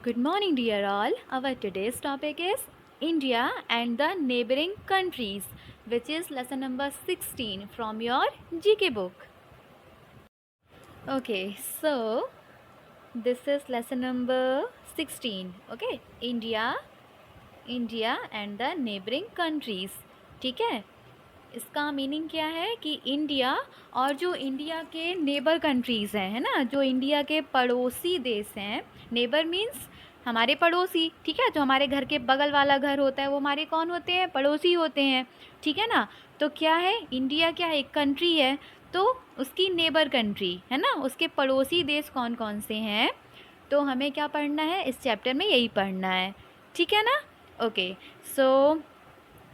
Good morning, dear all. Our today's topic is India and the neighboring countries, which is lesson number 16 from your GK book. Okay, so this is lesson number 16. Okay, India and the neighboring countries. ठीक है, इसका meaning क्या है कि India और जो India के neighbour countries हैं, है ना, जो इंडिया के पड़ोसी देश हैं। नेबर मीन्स हमारे पड़ोसी, ठीक है, जो हमारे घर के बगल वाला घर होता है वो हमारे कौन होते हैं, पड़ोसी होते हैं, ठीक है ना। तो क्या है, इंडिया क्या है, एक कंट्री है, तो उसकी नेबर कंट्री है ना, उसके पड़ोसी देश कौन कौन से हैं, तो हमें क्या पढ़ना है इस चैप्टर में, यही पढ़ना है, ठीक है ना। ओके, सो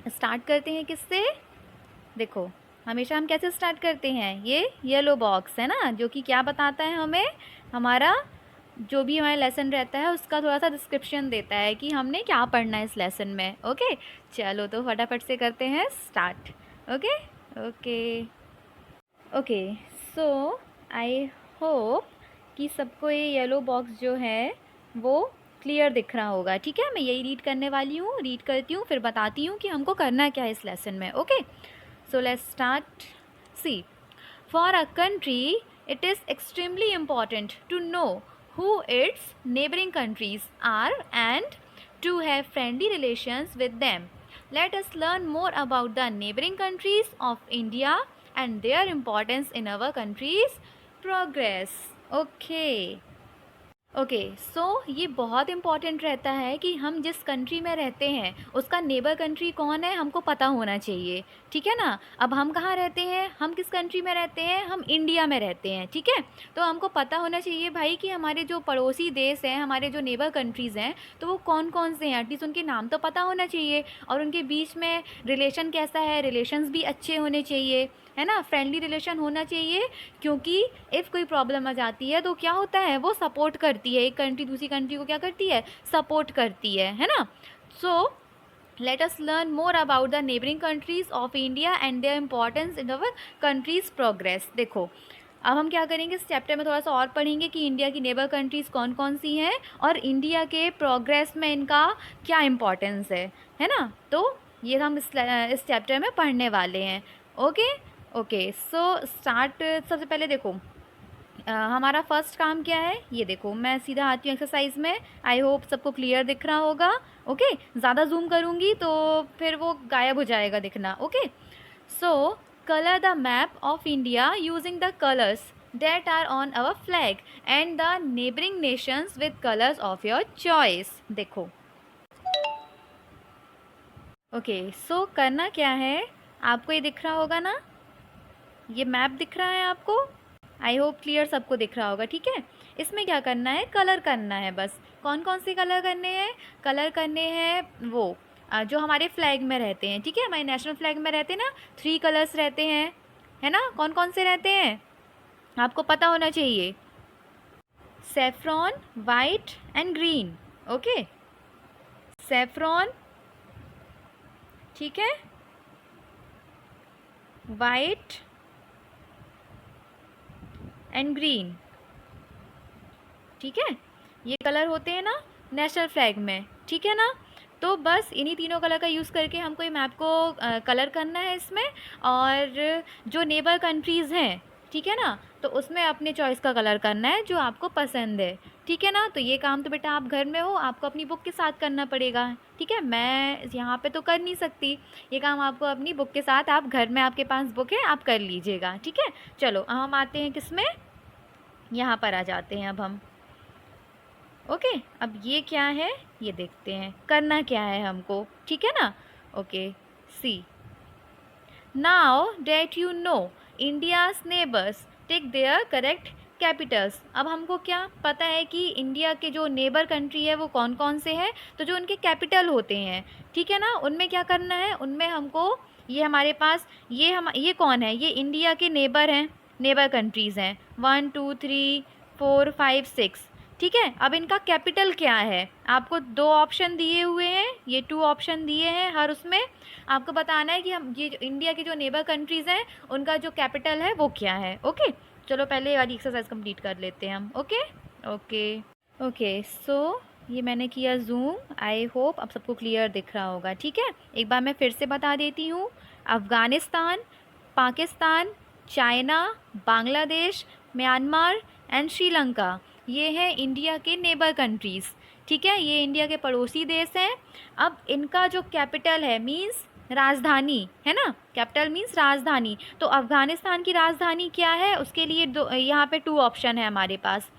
स्टार्ट करते हैं किससे। देखो, हमेशा हम कैसे स्टार्ट करते हैं, ये येलो बॉक्स है ना, जो कि क्या बताता है हमें, हमारा जो भी हमारा लेसन रहता है उसका थोड़ा सा डिस्क्रिप्शन देता है कि हमने क्या पढ़ना है इस लेसन में। ओके, चलो तो फटाफट से करते हैं start. Okay okay okay, so I hope कि सबको ये येलो बॉक्स जो है वो क्लियर दिख रहा होगा, ठीक है। मैं यही रीड करने वाली हूँ, रीड करती हूँ फिर बताती हूँ कि हमको करना क्या है इस लेसन में। Okay, so let's start. See, for a country, it is extremely important to know who its neighboring countries are and to have friendly relations with them. Let us learn more about the neighboring countries of India and their importance in our country's progress. Okay. Okay, so ये बहुत important रहता है कि हम जिस country में रहते हैं उसका नेबर कंट्री कौन है हमको पता होना चाहिए, ठीक है ना। अब हम कहाँ रहते हैं, हम किस कंट्री में रहते हैं, हम इंडिया में रहते हैं, ठीक है। तो हमको पता होना चाहिए भाई कि हमारे जो पड़ोसी देश हैं, हमारे जो नेबर कंट्रीज़ हैं, तो वो कौन कौन से हैं, एटलीस्ट उनके नाम तो पता होना चाहिए, और उनके बीच में रिलेशन कैसा है, रिलेशंस भी अच्छे होने चाहिए, है ना, फ्रेंडली रिलेशन होना चाहिए। क्योंकि इफ़ कोई प्रॉब्लम आ जाती है तो क्या होता है, वो सपोर्ट करती है, एक कंट्री दूसरी कंट्री को क्या करती है, सपोर्ट करती है ना। So let us learn more about the neighbouring countries of India and their importance in our country's progress. देखो, अब हम क्या करेंगे इस चैप्टर में, थोड़ा सा और पढ़ेंगे कि इंडिया की नेबर कंट्रीज़ कौन कौन सी हैं और इंडिया के प्रोग्रेस में इनका क्या इम्पॉर्टेंस है ना। तो ये हम इस चैप्टर में पढ़ने वाले हैं। Okay okay, so start. सबसे पहले देखो, हमारा फर्स्ट काम क्या है, ये देखो मैं सीधा आती हूँ एक्सरसाइज में। आई होप सबको क्लियर दिख रहा होगा। ओके, ज़्यादा जूम करूँगी तो फिर वो गायब हो जाएगा दिखना। Okay, so colour the map of India using the colours that are on our flag and the neighboring nations with colors of your choice। देखो, ओके, सो करना क्या है, आपको ये दिख रहा होगा ना, ये मैप दिख रहा है आपको, आई होप क्लियर सबको दिख रहा होगा, ठीक है। इसमें क्या करना है, कलर करना है बस। कौन कौन से कलर करने हैं, कलर करने हैं वो जो हमारे फ्लैग में रहते हैं, ठीक है, हमारे नेशनल फ्लैग में रहते हैं ना, 3 कलर्स रहते हैं, है ना। कौन कौन से रहते हैं आपको पता होना चाहिए, saffron, white and green. Okay, saffron, ठीक है, वाइट एंड ग्रीन, ठीक है, ये कलर होते हैं ना नेशनल फ्लैग में, ठीक है ना। तो बस इन्हीं तीनों कलर का यूज़ करके हमको ये मैप को कलर करना है इसमें, और जो नेबर कंट्रीज़ हैं, ठीक है ना, तो उसमें अपने चॉइस का कलर करना है जो आपको पसंद है, ठीक है ना। तो ये काम तो बेटा आप घर में हो, आपको अपनी बुक के साथ करना पड़ेगा, ठीक है, मैं यहाँ पे तो कर नहीं सकती, ये काम आपको अपनी बुक के साथ, आप घर में आपके पास बुक है आप कर लीजिएगा, ठीक है। चलो अब हम आते हैं किस में, यहाँ पर आ जाते हैं अब हम। ओके, अब ये क्या है, ये देखते हैं करना क्या है हमको, ठीक है ना। Okay, see, now that you know India's neighbours take their correct capitals. अब हमको क्या पता है कि इंडिया के जो नेबर कंट्री है वो कौन कौन से हैं, तो जो उनके कैपिटल होते हैं, ठीक है ना, उनमें क्या करना है, उनमें हमको ये हमारे पास ये कौन है, ये इंडिया के नेबर हैं, नेबर कंट्रीज़ हैं, 1 2 3 4 5 6, ठीक है। अब इनका कैपिटल क्या है, आपको 2 ऑप्शन दिए हुए हैं, ये 2 ऑप्शन दिए हैं, हर उसमें आपको बताना है कि हम ये इंडिया के जो नेबर कंट्रीज़ हैं उनका जो कैपिटल है वो क्या है। ओके, चलो पहले ये वाली एक्सरसाइज कंप्लीट कर लेते हैं हम। ओके ओके ओके, सो ये मैंने किया जूम, आई होप अब सबको क्लियर दिख रहा होगा। ठीक है, एक बार मैं फिर से बता देती हूँ। Afghanistan, Pakistan, China, Bangladesh, Myanmar and Sri Lanka, ये हैं इंडिया के नेबर कंट्रीज़। ठीक है, ये इंडिया के पड़ोसी देश हैं। अब इनका जो कैपिटल है मीन्स राजधानी है ना, कैपिटल मीन्स राजधानी। तो अफ़गानिस्तान की राजधानी क्या है, उसके लिए दो यहाँ पे 2 ऑप्शन है हमारे पास।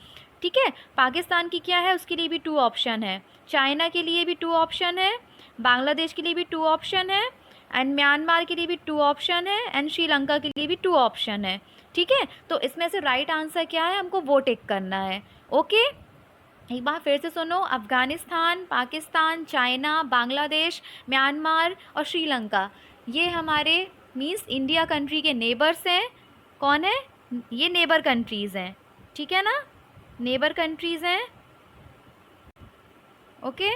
ठीक है, पाकिस्तान की क्या है, उसके लिए भी 2 ऑप्शन है। चाइना के लिए भी 2 ऑप्शन है, बांग्लादेश के लिए भी 2 ऑप्शन है, एंड म्यांमार के लिए भी 2 ऑप्शन है, एंड श्रीलंका के लिए भी 2 ऑप्शन है। ठीक है, तो इसमें से राइट आंसर क्या है, हमको वो टिक करना है। ओके, एक बार फिर से सुनो। अफ़गानिस्तान, पाकिस्तान, चाइना, बांग्लादेश, म्यांमार और श्रीलंका, ये हमारे मीन्स इंडिया कंट्री के नेबर्स हैं। कौन है, ये नेबर कंट्रीज़ हैं। ठीक है ना, नेबर कंट्रीज़ हैं। ओके,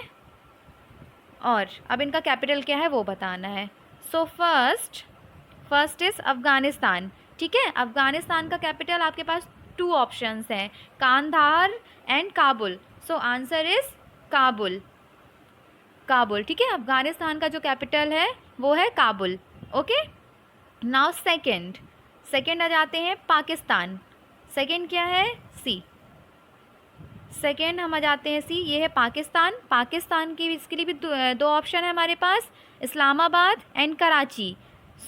और अब इनका कैपिटल क्या है वो बताना है। So first is Afghanistan. ठीक है, अफ़गानिस्तान का कैपिटल आपके पास 2 ऑप्शंस हैं, Kandahar and Kabul. So answer is Kabul, Kabul. ठीक है, अफ़गानिस्तान का जो कैपिटल है वो है काबुल। ओके, नाउ सेकंड आ जाते हैं पाकिस्तान। सेकंड क्या है, सी। सेकेंड हम आ जाते हैं सी, ये है पाकिस्तान। पाकिस्तान की इसके लिए भी 2 ऑप्शन है हमारे पास, Islamabad and Karachi.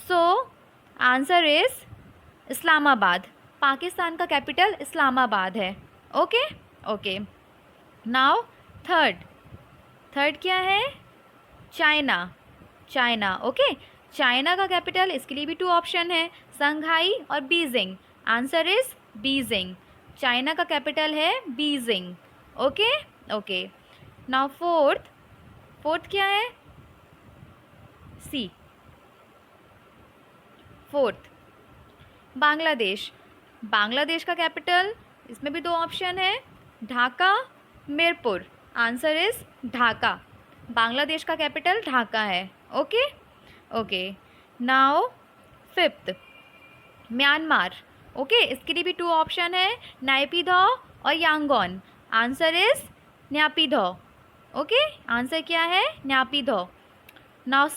So answer is Islamabad. Pakistan का कैपिटल इस्लामाबाद है। ओके ओके, नाउ थर्ड क्या है, चाइना। ओके, चाइना का कैपिटल, इसके लिए भी 2 ऑप्शन है, संघाई और Beijing. Answer is Beijing. China का कैपिटल है Beijing. Okay okay, now fourth क्या है, सी। फोर्थ बांग्लादेश का कैपिटल, इसमें भी 2 ऑप्शन है, ढाका, मीरपुर। Answer is Dhaka. बांग्लादेश का कैपिटल ढाका है। Okay okay, now fifth Myanmar. Okay, इसके लिए भी 2 ऑप्शन है, नायपीधौ और Yangon. Answer is Naypyidaw. Okay, answer क्या है, Naypyidaw. Now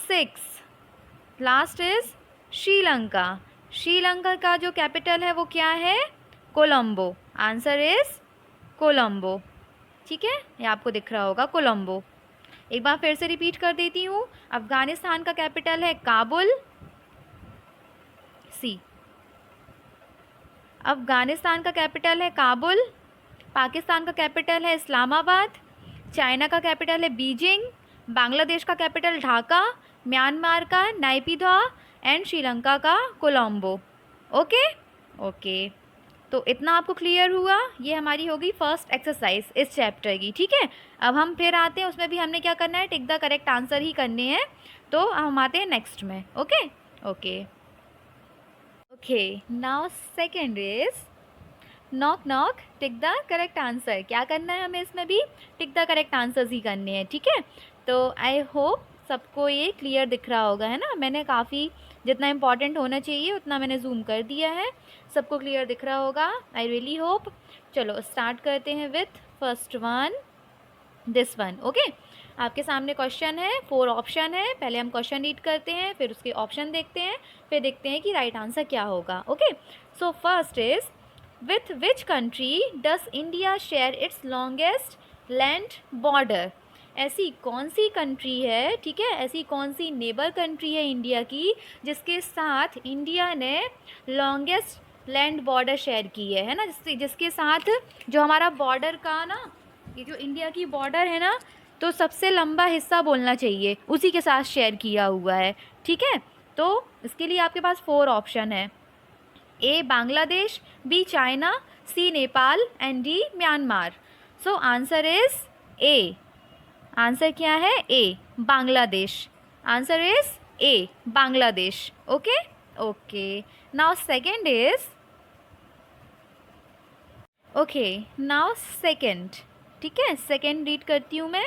last is Sri Lanka का जो कैपिटल है वो क्या है, कोलंबो। Answer is Colombo. ठीक है, ये आपको दिख रहा होगा, कोलंबो। एक बार फिर से रिपीट कर देती हूँ। अफ़गानिस्तान का कैपिटल है काबुल, सी। अफ़गानिस्तान का कैपिटल है काबुल, पाकिस्तान का कैपिटल है इस्लामाबाद, चाइना का कैपिटल है बीजिंग, बांग्लादेश का कैपिटल ढाका, म्यांमार का नायपीधौ एंड श्रीलंका का कोलंबो। ओके ओके, तो इतना आपको क्लियर हुआ। ये हमारी होगी फर्स्ट एक्सरसाइज इस चैप्टर की। ठीक है, अब हम फिर आते हैं, उसमें भी हमने क्या करना है, टिक द करेक्ट आंसर ही करने हैं। तो हम आते हैं नेक्स्ट में। Okay okay okay, now second is knock tick the correct answer. क्या करना है हमें, इसमें भी टिक द करेक्ट आंसर्स ही करने हैं। ठीक है, तो आई होप सबको ये क्लियर दिख रहा होगा, है ना। मैंने काफ़ी जितना इम्पॉर्टेंट होना चाहिए उतना मैंने जूम कर दिया है, सबको क्लियर दिख रहा होगा, आई रियली होप। चलो स्टार्ट करते हैं with first one, this one. Okay, आपके सामने क्वेश्चन है, 4 ऑप्शन है। पहले हम क्वेश्चन रीड करते हैं, फिर उसके ऑप्शन देखते हैं, फिर देखते हैं कि राइट आंसर क्या होगा। Okay, so first is, with which country does India share its longest land border. ऐसी कौन सी कंट्री है, ठीक है, ऐसी कौन सी नेबर कंट्री है इंडिया की जिसके साथ इंडिया ने लॉन्गेस्ट लैंड बॉर्डर शेयर की है ना, जिसके साथ जो हमारा बॉर्डर का ना, ये जो इंडिया की बॉर्डर है ना, तो सबसे लंबा हिस्सा बोलना चाहिए, उसी के साथ शेयर किया हुआ है। ठीक है, तो इसके लिए आपके पास 4 ऑप्शन है, A Bangladesh, B China, C Nepal and D Myanmar. So answer is A. Answer क्या है, A Bangladesh. Answer is A Bangladesh. Okay okay, now second is, okay now second, ठीक है, सेकेंड रीड करती हूँ मैं।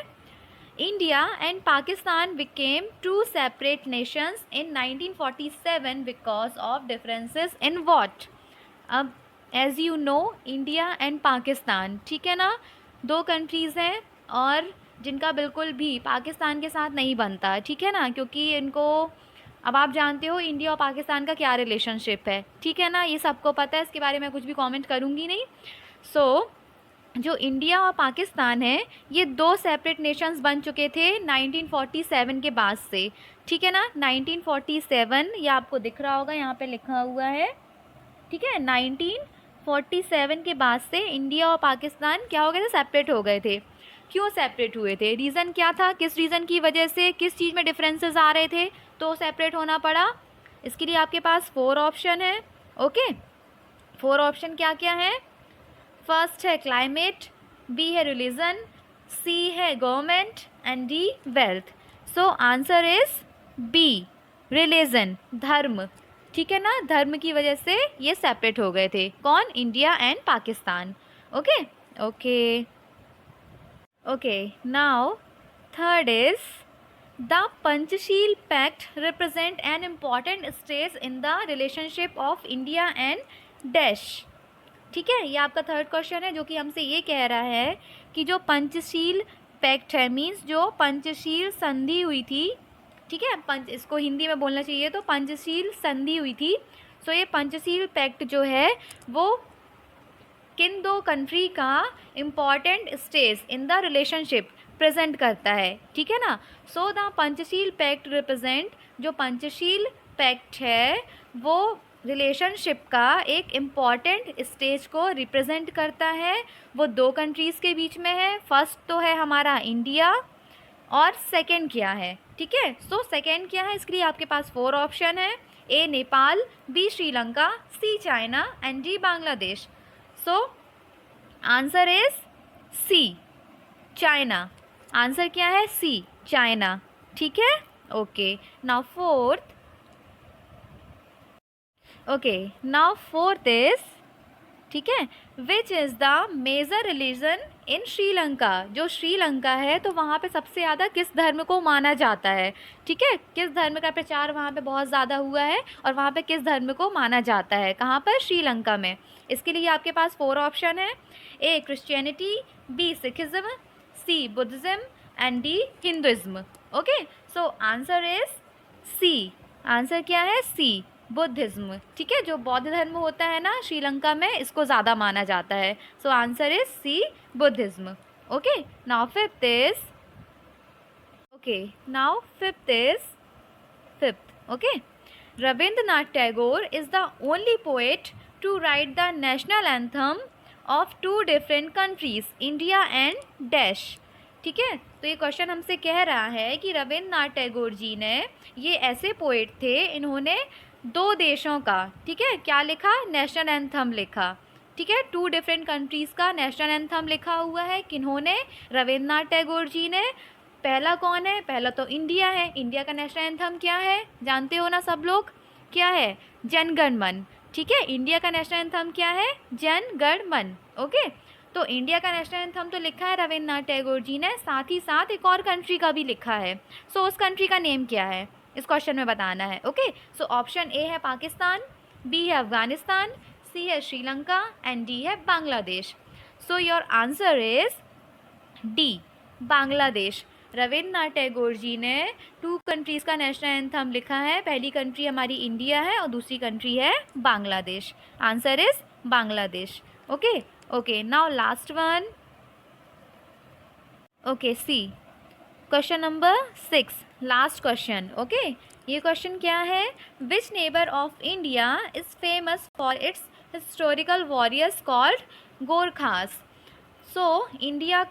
India and Pakistan became 2 separate nations in 1947 because of differences in what. अब as you know, India and Pakistan, ठीक है ना, 2 कंट्रीज़ हैं और जिनका बिल्कुल भी पाकिस्तान के साथ नहीं बनता, ठीक है ना, क्योंकि इनको, अब आप जानते हो इंडिया और पाकिस्तान का क्या रिलेशनशिप है, ठीक है ना, ये सबको पता है, इसके बारे में कुछ भी कमेंट करूँगी नहीं। जो इंडिया और पाकिस्तान है ये दो सेपरेट नेशंस बन चुके थे 1947 के बाद से, ठीक है ना। 1947 ये आपको दिख रहा होगा, यहाँ पे लिखा हुआ है, ठीक है। 1947 के बाद से इंडिया और पाकिस्तान क्या हो गए थे, सेपरेट हो गए थे। क्यों सेपरेट हुए थे, रीज़न क्या था, किस रीज़न की वजह से, किस चीज़ में डिफरेंसेस आ रहे थे तो सेपरेट होना पड़ा। इसके लिए आपके पास 4 ऑप्शन है। ओके, 4 ऑप्शन क्या क्या है। फर्स्ट है क्लाइमेट, बी है रिलीजन, सी है government and D wealth. So answer is B, religion, धर्म, ठीक है ना। धर्म की वजह से ये सेपरेट हो गए थे, कौन, India and Pakistan. Okay okay okay, now third is the Panchsheel pact represent an important stage in the relationship of India and dash, ठीक है। ये आपका थर्ड क्वेश्चन है जो कि हमसे ये कह रहा है कि जो पंचशील पैक्ट है, मीन्स जो पंचशील संधि हुई थी, ठीक है, इसको हिंदी में बोलना चाहिए तो पंचशील संधि हुई थी। सो ये पंचशील पैक्ट जो है वो किन दो कंट्री का important stage in the relationship present करता है, ठीक है ना। So the Panchsheel pact represent, जो पंचशील पैक्ट है वो रिलेशनशिप का एक इम्पॉर्टेंट स्टेज को रिप्रेजेंट करता है। वो दो कंट्रीज़ के बीच में है, फर्स्ट तो है हमारा इंडिया और सेकंड क्या है, ठीक है। सो सेकंड क्या है, इसके लिए आपके पास 4 ऑप्शन है, A Nepal, B Sri Lanka, C China and D Bangladesh. So answer is C, China. Answer क्या है, सी, चाइना, ठीक है। Okay, now fourth, okay now fourth is, ठीक है, which is the major religion in Sri Lanka. जो श्रीलंका है तो वहाँ पे सबसे ज़्यादा किस धर्म को माना जाता है, ठीक है, किस धर्म का प्रचार वहाँ पे बहुत ज़्यादा हुआ है और वहाँ पे किस धर्म को माना जाता है, कहाँ पर, श्रीलंका में। इसके लिए आपके पास 4 ऑप्शन है, A Christianity, B Sikhism, C Buddhism and D Hinduism. Okay, so answer is C. Answer क्या है, सी, बुद्धिज़्म, ठीक है। जो बौद्ध धर्म होता है ना श्रीलंका में, इसको ज़्यादा माना जाता है। So answer is C, Buddhism. Okay, now fifth is, okay now fifth, okay, Rabindranath Tagore is the only poet to write the national anthem of 2 different countries, India and dash, ठीक है। तो ये क्वेश्चन हमसे कह रहा है कि रविंद्रनाथ टैगोर जी ने, ये ऐसे पोएट थे, इन्होंने 2 देशों का, ठीक है, क्या लिखा, नेशनल एंथम लिखा, ठीक है। 2 डिफरेंट कंट्रीज़ का नेशनल एंथम लिखा हुआ है, किन्होंने, रविंद्रनाथ टैगोर जी ने। पहला कौन है, पहला तो इंडिया है, इंडिया का नेशनल एंथम क्या है, जानते हो ना सब लोग, क्या है, जन गण मन, ठीक है। इंडिया का नेशनल एंथम क्या है, जन गण मन। ओके, तो इंडिया का नेशनल एंथम तो लिखा है रविंद्रनाथ टैगोर जी ने, साथ ही साथ एक और कंट्री का भी लिखा है। सो उस कंट्री का नेम क्या है, इस क्वेश्चन में बताना है। ओके, सो ऑप्शन ए है पाकिस्तान, बी है अफगानिस्तान, सी है श्रीलंका एंड डी है Bangladesh. So your answer is D, Bangladesh. Rabindranath Tagore ji ने 2 कंट्रीज़ का नेशनल एंथम लिखा है, पहली कंट्री हमारी इंडिया है और दूसरी कंट्री है Bangladesh. Answer is Bangladesh. Okay okay, now last one, okay C, question number 6, last question. Okay, ये क्वेश्चन क्या है, which neighbour of India is famous for its historical warriors called Gorkhas. सो इंडिया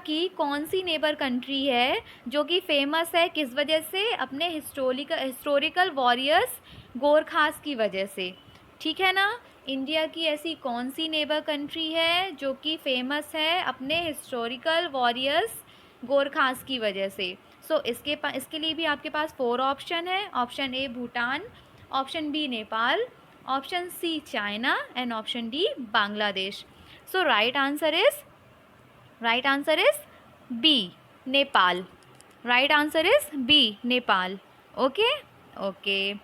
की कौन सी नेबर कंट्री है जो कि फेमस है, किस वजह से, अपने हिस्टोरिकल वॉरियर्स गोरखास की वजह से, ठीक है ना। इंडिया की ऐसी कौन सी नेबर कंट्री है जो कि फेमस है अपने हिस्टोरिकल वॉरियर्स गोरखास की वजह से। सो इसके लिए भी आपके पास 4 ऑप्शन है, option A Bhutan, option B Nepal, option C China and option D Bangladesh. So right answer is B, Nepal. Right answer is B, Nepal. Okay okay,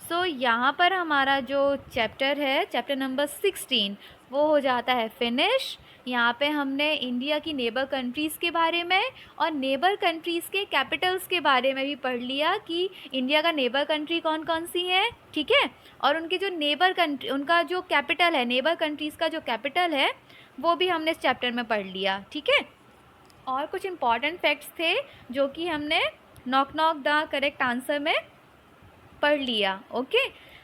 so यहाँ पर हमारा जो चैप्टर है, चैप्टर नंबर 16, वो हो जाता है फिनिश। यहाँ पे हमने इंडिया की नेबर कंट्रीज़ के बारे में और नेबर कंट्रीज़ के कैपिटल्स के बारे में भी पढ़ लिया कि इंडिया का नेबर कंट्री कौन कौन सी हैं, ठीक है। और उनके जो नेबर कंट्री, उनका जो कैपिटल है, नेबर कंट्रीज़ का जो कैपिटल है वो भी हमने इस चैप्टर में पढ़ लिया, ठीक है। और कुछ इंपॉर्टेंट फैक्ट्स थे जो कि हमने knock knock the correct answer में पढ़ लिया। Okay,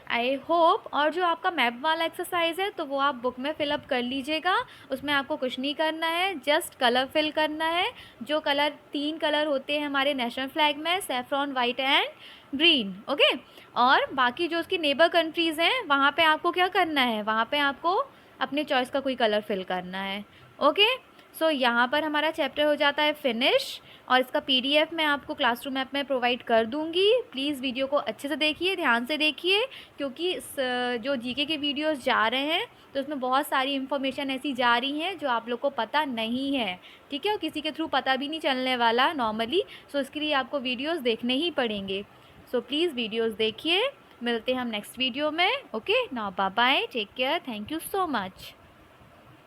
I hope. और जो आपका मैप वाला एक्सरसाइज है तो वो आप बुक में फिलअप कर लीजिएगा। उसमें आपको कुछ नहीं करना है, जस्ट कलर फिल करना है। जो कलर, 3 कलर होते हैं हमारे नेशनल फ्लैग में, saffron, white and green. Okay, और बाकी जो उसकी नेबर कंट्रीज़ हैं वहाँ पे आपको क्या करना है, वहाँ पे आपको अपने चॉइस का कोई कलर फिल करना है। ओके, सो यहाँ पर हमारा चैप्टर हो जाता है फिनिश। और इसका पीडीएफ मैं आपको क्लासरूम ऐप में प्रोवाइड कर दूँगी। प्लीज़ वीडियो को अच्छे से देखिए, ध्यान से देखिए, क्योंकि जो जीके के वीडियोस जा रहे हैं तो उसमें बहुत सारी इन्फॉर्मेशन ऐसी जा रही हैं जो आप लोग को पता नहीं है, ठीक है, और किसी के थ्रू पता भी नहीं चलने वाला नॉर्मली। सो इसके लिए आपको वीडियोज़ देखने ही पड़ेंगे। सो प्लीज़ वीडियोज़ देखिए। मिलते हैं हम नेक्स्ट वीडियो में। Okay, now bye bye, take care, thank you so much.